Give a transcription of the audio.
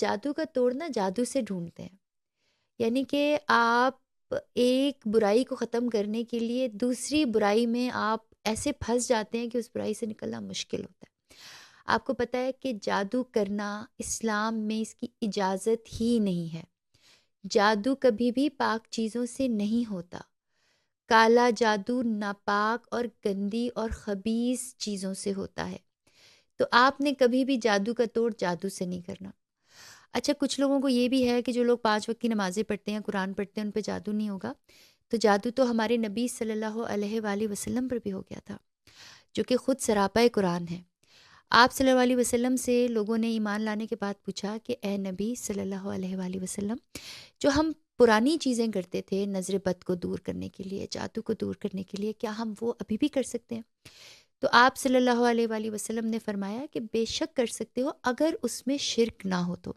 جادو کا توڑ نا جادو سے ڈھونڈتے ہیں، یعنی کہ آپ ایک برائی کو ختم کرنے کے لیے دوسری برائی میں آپ ایسے پھنس جاتے ہیں کہ اس برائی سے نکلنا مشکل ہوتا ہے۔ آپ کو پتہ ہے کہ جادو کرنا اسلام میں اس کی اجازت ہی نہیں ہے۔ جادو کبھی بھی پاک چیزوں سے نہیں ہوتا۔ کالا جادو ناپاک اور گندی اور خبیث چیزوں سے ہوتا ہے۔ تو آپ نے کبھی بھی جادو کا توڑ جادو سے نہیں کرنا۔ اچھا، کچھ لوگوں کو یہ بھی ہے کہ جو لوگ 5 وقت کی نمازیں پڑھتے ہیں، قرآن پڑھتے ہیں، ان پہ جادو نہیں ہوگا۔ تو جادو تو ہمارے نبی صلی اللہ علیہ وآلہ وسلم پر بھی ہو گیا تھا، جو کہ خود سراپا قرآن ہے۔ آپ صلی اللہ علیہ وسلم سے لوگوں نے ایمان لانے کے بعد پوچھا کہ اے نبی صلی اللہ علیہ وآلہ وسلم، جو ہم پرانی چیزیں کرتے تھے نظر بد کو دور کرنے کے لیے، جادو کو دور کرنے کے لیے، کیا ہم وہ ابھی بھی کر سکتے ہیں؟ تو آپ صلی اللہ علیہ وآلہ وسلم نے فرمایا کہ بے شک کر سکتے ہو، اگر اس میں شرک نہ ہو تو۔